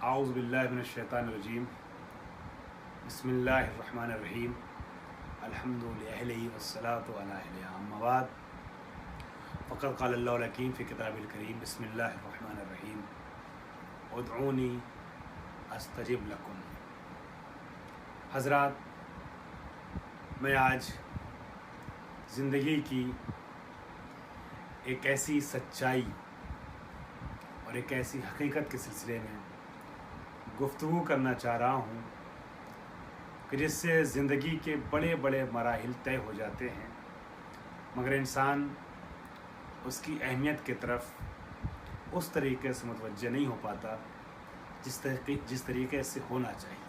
आऊज़ु बिल्लाहि मिनश शैतानिर रजीम। बिस्मिल्लाहिर रहमानिर रहीम। अल्हम्दुलिल्लाहि अहलिही वस्सलातु अला अहलिही अम्मा बाद। फ़क़द क़ालल्लाहुल हकीम फ़ी किताबिल करीम। बिस्मिल्लाहिर रहमानिर रहीम। उदऊनी अस्तजिब लकुम। हज़रात, मैं आज ज़िंदगी की एक ऐसी सच्चाई और एक ऐसी हकीकत के सिलसिले में गुफ्तगू करना चाह रहा हूँ कि जिससे ज़िंदगी के बड़े बड़े मराहिल तय हो जाते हैं, मगर इंसान उसकी अहमियत की तरफ उस तरीके से मुतवज्जह नहीं हो पाता जिस तरीके से होना चाहिए।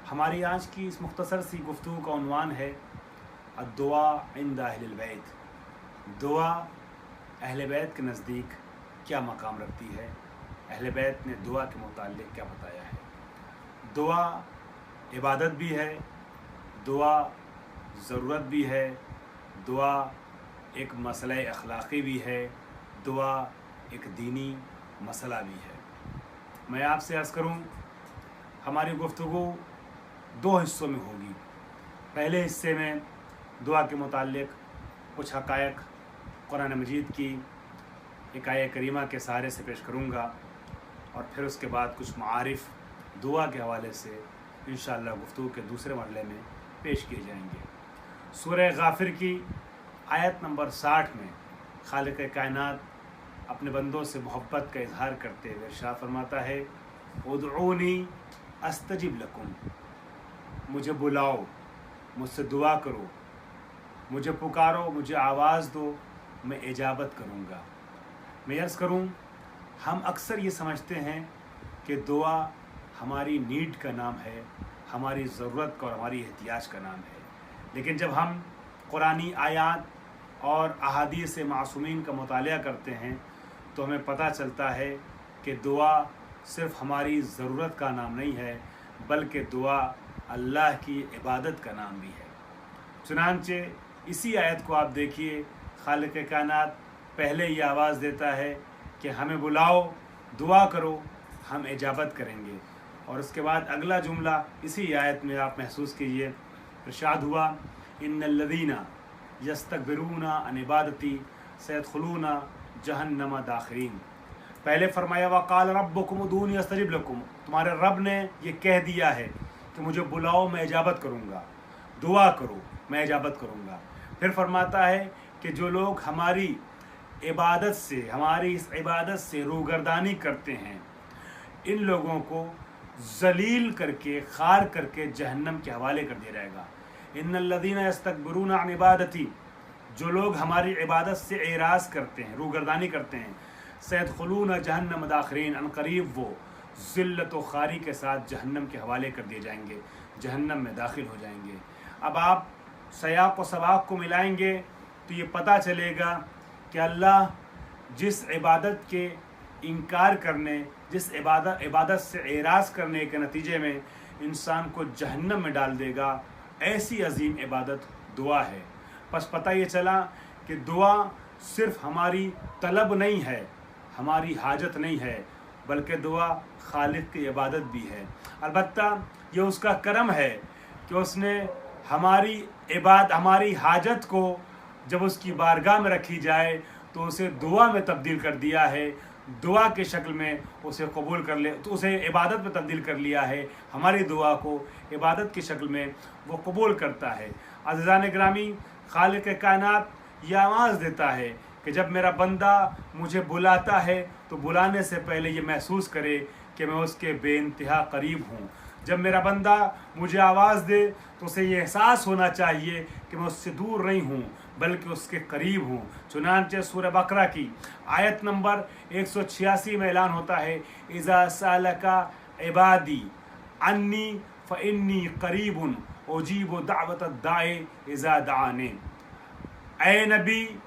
हमारी आज की इस मुख्तसर सी गुफ्तगू का उन्वान है अद्दुआ इंद अहलिल बैत। दुआ अहले बैत के नज़दीक क्या मकाम रखती है, अहले बैत ने दुआ के मुताल्लिक़ क्या बताया है। दुआ इबादत भी है, दुआ ज़रूरत भी है, दुआ एक मसला अखलाक़ी भी है, दुआ एक दीनी मसला भी है। मैं आपसे अर्ज़ करूं, हमारी गुफ्तगू दो हिस्सों में होगी। पहले हिस्से में दुआ के मुताल्लिक़ कुछ हक़ाइक़ कुरान मजीद की एक आयत करीमा के सहारे से पेश करूँगा और फिर उसके बाद कुछ मारिफ़ दुआ के हवाले से इंशाअल्लाह गुफ्तगू के दूसरे मरहले में पेश किए जाएंगे। सूरह गाफिर की आयत नंबर 60 में खालिक़ कायनात अपने बंदों से मोहब्बत का इजहार करते हुए इरशाद फरमाता है, उदऊनी अस्तजिब लकुम। मुझे बुलाओ, मुझसे दुआ करो, मुझे पुकारो, मुझे आवाज़ दो, मैं इजाबत करूँगा। मैं अर्ज़ करूँ, हम अक्सर ये समझते हैं कि दुआ हमारी नीड का नाम है, हमारी ज़रूरत का और हमारी एहतियाज का नाम है। लेकिन जब हम कुरानी आयात और अहादीस मासूमीन का मुतालिया करते हैं तो हमें पता चलता है कि दुआ सिर्फ़ हमारी ज़रूरत का नाम नहीं है, बल्कि दुआ अल्लाह की इबादत का नाम भी है। चुनांचे इसी आयत को आप देखिए, खालिक़ कायनात पहले ये आवाज़ देता है कि हमें बुलाओ, दुआ करो, हम इजाबत करेंगे। और उसके बाद अगला जुमला इसी आयत में आप महसूस कीजिए, इरशाद हुआ, इन्नल्लज़ीना यस्तकबिरूना अन इबादती सयदखुलूना जहन्नम दाखिरीन। पहले फरमाया वक़ाल रब्बुकुम उदूनी अस्तजिब लकुम। तुम्हारे रब ने ये कह दिया है कि मुझे बुलाओ, मैं इजाबत करूँगा, दुआ करो, मैं इजाबत करूँगा। फिर फरमाता है कि जो लोग हमारी इस इबादत से रूगर्दानी करते हैं, इन लोगों को जलील करके, खार करके जहन्नम के हवाले कर दिया जाएगा। इन्नल्लज़ीना यस्तकबिरूना अन इबादती, जो लोग हमारी इबादत से एराज़ करते हैं, रूगर्दानी करते हैं, सयदखुलूना जहन्नम दाखिरीन, अनकरीब वो ज़िल्लत व खारी के साथ जहन्नम के हवाले कर दिए जाएंगे, जहन्नम में दाखिल हो जाएंगे। अब आप सयाक़ व सबाक़ को मिलाएंगे तो ये पता चलेगा कि अल्लाह जिस इबादत के इनकार करने, जिस इबादत से एराज़ करने के नतीजे में इंसान को जहन्नम में डाल देगा, ऐसी अजीम इबादत दुआ है। बस पता ये चला कि दुआ सिर्फ़ हमारी तलब नहीं है, हमारी हाजत नहीं है, बल्कि दुआ खालिक की इबादत भी है। अलबत्ता ये उसका करम है कि उसने हमारी हाजत को जब उसकी बारगाह में रखी जाए तो उसे दुआ में तब्दील कर दिया है, दुआ के शक्ल में उसे कबूल कर ले, तो उसे इबादत में तब्दील कर लिया है। हमारी दुआ को इबादत की शक्ल में वो कबूल करता है। अज़ीज़ान गिरामी, खालिक़ कायनात ये आवाज़ देता है कि जब मेरा बंदा मुझे बुलाता है तो बुलाने से पहले ये महसूस करे कि मैं उसके बेइंतहा करीब हूँ। जब मेरा बंदा मुझे आवाज़ दे तो उसे ये एहसास होना चाहिए कि मैं उससे दूर नहीं हूँ, बल्कि उसके करीब हूँ। चुनांचे सूरह बकरा की आयत नंबर 186 में ऐलान होता है, इज़ा सालका इबादी अन्नी फ़इन्नी करीबुन उजीबु दावत दाए इज़ा दाने। ऐ नबी,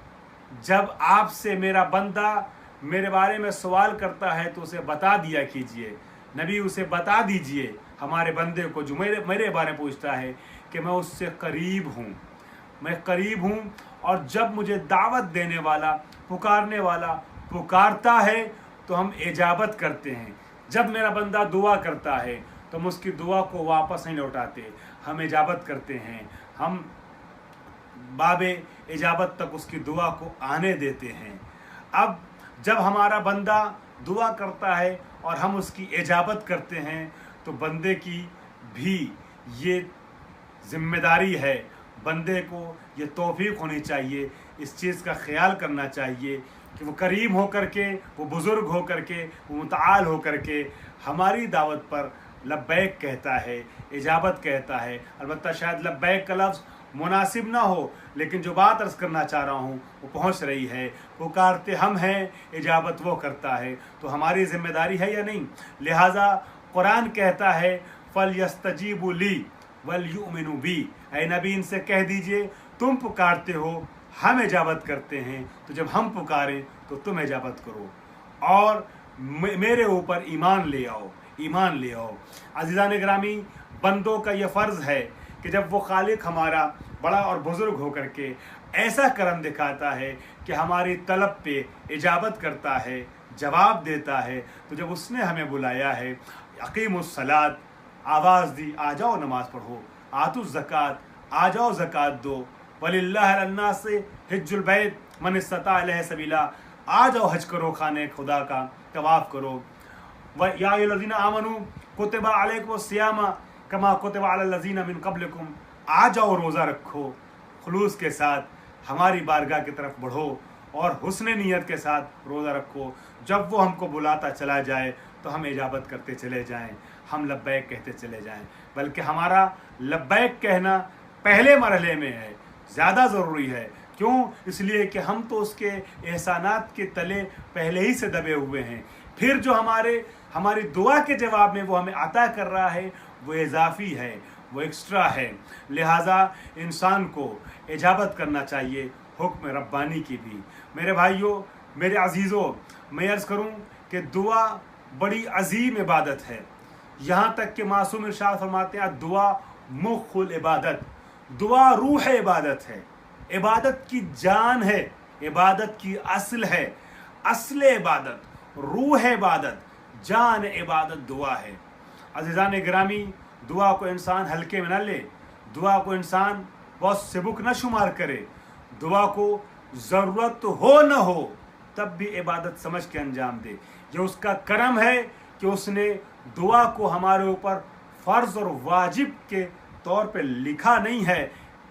जब आपसे मेरा बंदा मेरे बारे में सवाल करता है तो उसे बता दिया कीजिए। नबी, उसे बता दीजिए हमारे बंदे को जो मेरे बारे में पूछता है कि मैं उससे करीब हूँ, मैं करीब हूँ। और जब मुझे दावत देने वाला, पुकारने वाला पुकारता है तो हम इजाबत करते हैं। जब मेरा बंदा दुआ करता है तो हम उसकी दुआ को वापस नहीं लौटाते, हम इजाबत करते हैं, हम बाबे इजाबत तक उसकी दुआ को आने देते हैं। अब जब हमारा बंदा दुआ करता है और हम उसकी इजाबत करते हैं तो बंदे की भी ये जिम्मेदारी है, बंदे को ये तौफीक होनी चाहिए, इस चीज़ का ख्याल करना चाहिए कि वो करीम हो करके, वो बुज़ुर्ग हो करके, वो मुतआल हो करके हमारी दावत पर लब्बैक कहता है, इजाबत कहता है। अलबत्ता शायद लब्बैक का लफ्ज़ मुनासिब ना हो, लेकिन जो बात अर्ज़ करना चाह रहा हूँ वो पहुँच रही है। पुकारते हम हैं, इजाबत वो करता है, तो हमारी ज़िम्मेदारी है या नहीं। लिहाजा कुरान कहता है फल यस्तजीबु ली वल युमिनु बी, ऐ नबी इनसे कह दीजिए तुम पुकारते हो, हम इजाबत करते हैं, तो जब हम पुकारें तो तुम इजाबत करो और मेरे ऊपर ईमान ले आओ, ईमान ले आओ। अज़ीज़ान गिरामी, बंदों का यह फ़र्ज़ है कि जब वो खालिक हमारा बड़ा और बुज़ुर्ग होकर के ऐसा करम दिखाता है कि हमारी तलब पे इजाबत करता है, जवाब देता है, तो जब उसने हमें बुलाया है अकीमुस सलात, आवाज़ दी आ जाओ नमाज पढ़ो, आतुज़ ज़कात आ जाओ ज़कात दो, वलिल्लाहि अलन्नास हिज्जुल बैत मन इस्तता इलैहि सबीला, आ जाओ हज करो, खाने खुदा का तवाफ़ करो। व या अय्युहल्लज़ीना आमनू कुतिबा अलैकुमुस सियाम कमा कुतिबा अलल लज़ीना मिन क़ब्लिकुम, आ जाओ रोज़ा रखो, खुलूस के साथ हमारी बारगाह की तरफ बढ़ो और हुस्न नियत के साथ रोज़ा रखो। जब वो हमको बुलाता चला जाए तो हम इजाबत करते चले जाएं, हम लब्बैक कहते चले जाएं। बल्कि हमारा लब्बैक कहना पहले मरहले में है, ज़्यादा ज़रूरी है। क्यों? इसलिए कि हम तो उसके एहसानात के तले पहले ही से दबे हुए हैं। फिर जो हमारी दुआ के जवाब में वो हमें अता कर रहा है वो इजाफी है, वो एक्स्ट्रा है। लिहाजा इंसान को इजाबत करना चाहिए हुक्म रब्बानी की भी। मेरे भाइयों, मेरे अजीज़ों, मैं अर्ज़ करूं कि दुआ बड़ी अजीम इबादत है। यहाँ तक कि मासूम इरशाद फरमाते हैं दुआ मुख्खुल इबादत, दुआ रूह इबादत है, इबादत की जान है, इबादत की असल है, असल इबादत, रूह इबादत, जान इबादत दुआ है। अज़ीज़ान गिरामी, दुआ को इंसान हल्के में न ले, दुआ को इंसान बहुत सिबुक न शुमार करे, दुआ को ज़रूरत हो न हो तब भी इबादत समझ के अंजाम दे। ये उसका करम है कि उसने दुआ को हमारे ऊपर फ़र्ज़ और वाजिब के तौर पे लिखा नहीं है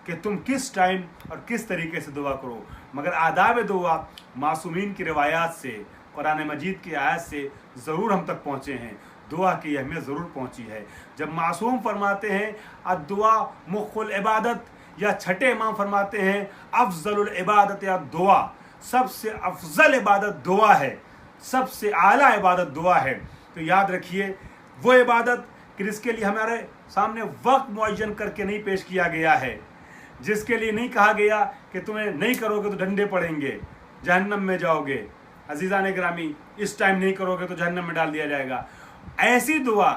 कि तुम किस टाइम और किस तरीके से दुआ करो, मगर आदाब दुआ मासूमीन की रिवायात से, कुरान मजीद की आयत से ज़रूर हम तक पहुँचे हैं, दुआ की अहमियत ज़रूर पहुँची है। जब मासूम फरमाते हैं अद्दुआ मुख्खुल इबादत, या छठे इमाम फरमाते हैं अफजलुल इबादत या दुआ, सबसे अफजल इबादत दुआ है, सबसे आला इबादत दुआ है। तो याद रखिए वो इबादत कि जिसके लिए हमारे सामने वक्त मुअय्यन करके नहीं पेश किया गया है, जिसके लिए नहीं कहा गया कि तुम्हें नहीं करोगे तो डंडे पड़ेंगे, जहन्नम में जाओगे, अजीज़ान गिरामी इस टाइम नहीं करोगे तो जहन्नम में डाल दिया जाएगा। ऐसी दुआ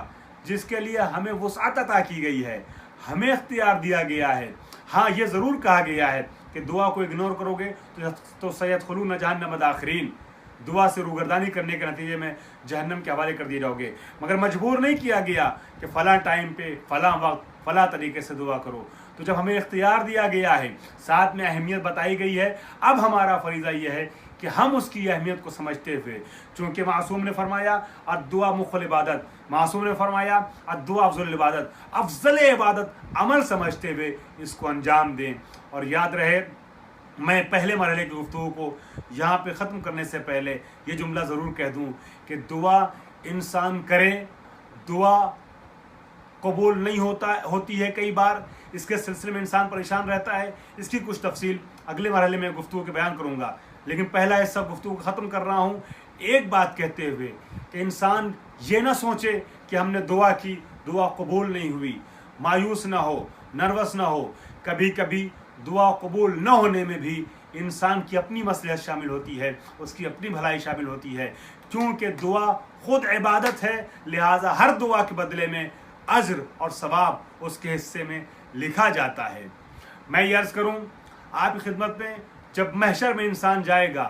जिसके लिए हमें वुसअत अता की गई है, हमें इख्तियार दिया गया है। हाँ, ये ज़रूर कहा गया है कि दुआ को इग्नोर करोगे तो सयदखुलून जहन्नम दाखिरीन, दुआ से रूगर्दानी करने के नतीजे में जहन्नम के हवाले कर दिए जाओगे। मगर मजबूर नहीं किया गया कि फ़लाँ टाइम पे, फ़लाँ वक्त, फ़लाँ तरीके से दुआ करो। तो जब हमें इख्तियार दिया गया है, साथ में अहमियत बताई गई है, अब हमारा फरीज़ा यह है कि हम उसकी अहमियत को समझते हुए, चूँकि मासूम ने फरमाया अद्दुआ मुख्खुल इबादत, मासूम ने फरमाया अद्दुआ अफजल इबादत, अफजल इबादत अमल समझते हुए इसको अंजाम दें। और याद रहे, मैं पहले मरहले की गुफ्तगू को यहाँ पे ख़त्म करने से पहले ये जुमला ज़रूर कह दूँ कि दुआ इंसान करे, दुआ कबूल नहीं होती है कई बार, इसके सिलसिले में इंसान परेशान रहता है। इसकी कुछ तफसील अगले मरहले में गुफ्तगू के बयान करूँगा, लेकिन पहला हिस्सा गुफ्तगू को ख़त्म कर रहा हूँ एक बात कहते हुए कि इंसान ये ना सोचे कि हमने दुआ की, दुआ कबूल नहीं हुई, मायूस ना हो, नर्वस ना हो। कभी कभी दुआ कबूल न होने में भी इंसान की अपनी मसलहत शामिल होती है, उसकी अपनी भलाई शामिल होती है। क्योंकि दुआ खुद इबादत है, लिहाजा हर दुआ के बदले में अज्र और सवाब उसके हिस्से में लिखा जाता है। मैं ये अर्ज़ करूँ आपकी खिदमत में, जब महशर में इंसान जाएगा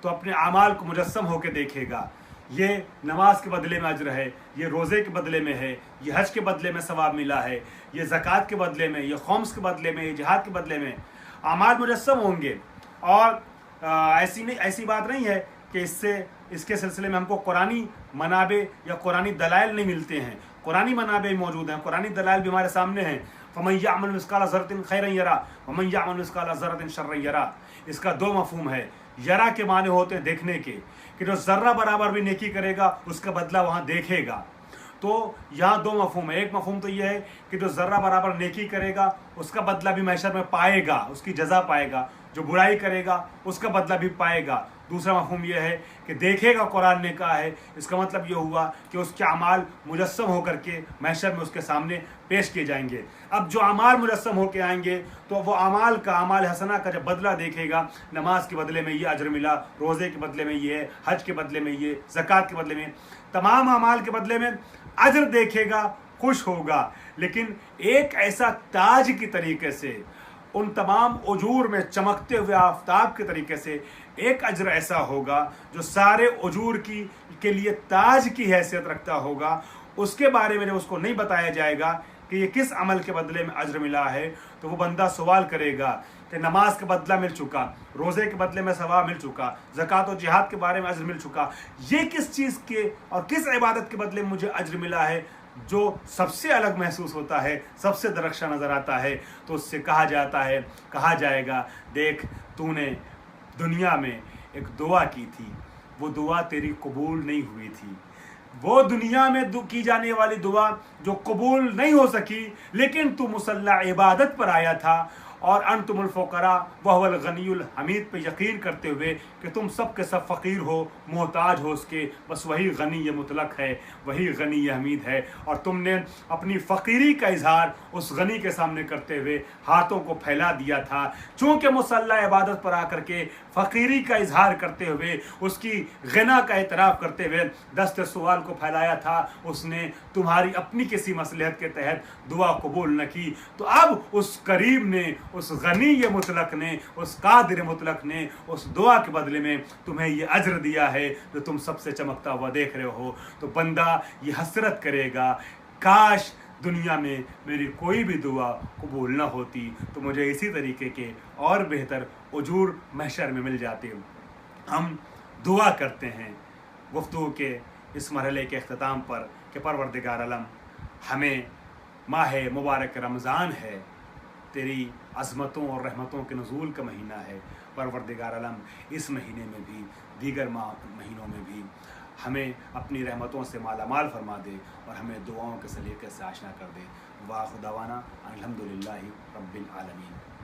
तो अपने आमाल को मुजस्सम होकर देखेगा ये नमाज के बदले में अजर है, ये रोज़े के बदले में है, ये हज के बदले में सवाब मिला है, ये ज़कात के बदले में, ये खौम्स के बदले में, ये जिहाद के बदले में आमाल मुजस्सम होंगे। और ऐसी बात नहीं है कि इसके सिलसिले में हमको कुरानी मनाबे या कुरानी दलाइल नहीं मिलते हैं। कुरानी मनाबे मौजूद हैं, कुरानी दलाइल भी हमारे सामने हैं। फमन यअमल मिस्काल ज़र्रतिन खैरन यरा वमन यअमल मिस्काल ज़र्रतिन शर्रन यरा। इसका दो मफहूम है। यरा के माने होते हैं देखने के, कि जो ज़र्रा बराबर भी नेकी करेगा उसका बदला वहाँ देखेगा। तो यहाँ दो मफहूम है। एक मफहूम तो यह है कि जो ज़र्रा बराबर नेकी करेगा उसका बदला भी महशर में पाएगा, उसकी जज़ा पाएगा। जो बुराई करेगा उसका बदला भी पाएगा। दूसरा मफहूम यह है कि देखेगा, कुरान ने कहा है। इसका मतलब यह हुआ कि उसके अमाल मुजस्सम होकर के महशर में उसके सामने पेश किए जाएंगे। अब जो अमाल मुजस्सम होकर आएंगे तो वो अमाल हसना का जब बदला देखेगा, नमाज के बदले में ये अजर मिला, रोज़े के बदले में ये, हज के बदले में ये, ज़कात के बदले में, तमाम अमाल के बदले में अजर देखेगा, खुश होगा। लेकिन एक ऐसा ताज की तरीके से उन तमाम उजूर में चमकते हुए आफताब के तरीके से एक अजर ऐसा होगा जो सारे उजूर के लिए ताज की हैसियत रखता होगा। उसके बारे में जब उसको नहीं बताया जाएगा कि ये किस अमल के बदले में अजर मिला है, तो वो बंदा सवाल करेगा कि नमाज का बदला मिल चुका, रोज़े के बदले में सवाब मिल चुका, ज़कात और जिहाद के बारे में अजर मिल चुका, ये किस चीज़ के और किस इबादत के बदले में मुझे अजर मिला है जो सबसे अलग महसूस होता है, सबसे दरख्शां नज़र आता है। तो उससे कहा जाएगा, देख तूने दुनिया में एक दुआ की थी, वो दुआ तेरी कबूल नहीं हुई थी। वो दुनिया में की जाने वाली दुआ जो कबूल नहीं हो सकी, लेकिन तू मुसल्ला इबादत पर आया था और अंतुमुल फ़ुक़रा वहुवल गनीयुल हमीद पे यकीन करते हुए कि तुम सब के सब फ़कीर हो, मोहताज हो उसके, बस वही गनी मुतलक है, वही गनी हमीद है। और तुमने अपनी फ़कीरी का इजहार उस गनी के सामने करते हुए हाथों को फैला दिया था। चूँकि मुसल्ला इबादत पर आकर के फ़कीरी का इजहार करते हुए, उसकी गना का एतराफ़ करते हुए दस्त सवाल को फैलाया था, उसने तुम्हारी अपनी किसी मसलहत के तहत दुआ कबूल न की। तो अब उस करीम ने, उस गनी मुतलक ने, उस कादिर मुतलक ने उस दुआ के बदले में तुम्हें ये अजर दिया है जो तुम सबसे चमकता हुआ देख रहे हो। तो बंदा ये हसरत करेगा, काश दुनिया में मेरी कोई भी दुआ कबूल न होती, तो मुझे इसी तरीके के और बेहतर उजूर महशर में मिल जाते। हम दुआ करते हैं गुफ्तगू के इस मरहले के अख्ताम पर कि परवरदिगार आलम, हमें माह मुबारक रमज़ान है, तेरी अज़मतों और रहमतों के नुज़ूल का महीना है। परवरदिगार आलम, इस महीने में भी, दीगर महीनों में भी हमें अपनी रहमतों से मालामाल फरमा दे और हमें दुआओं के सलीक़े से आशना कर दे। वाखिर दावाना अल्हम्दुलिल्लाहि रब्बिल आलमीन।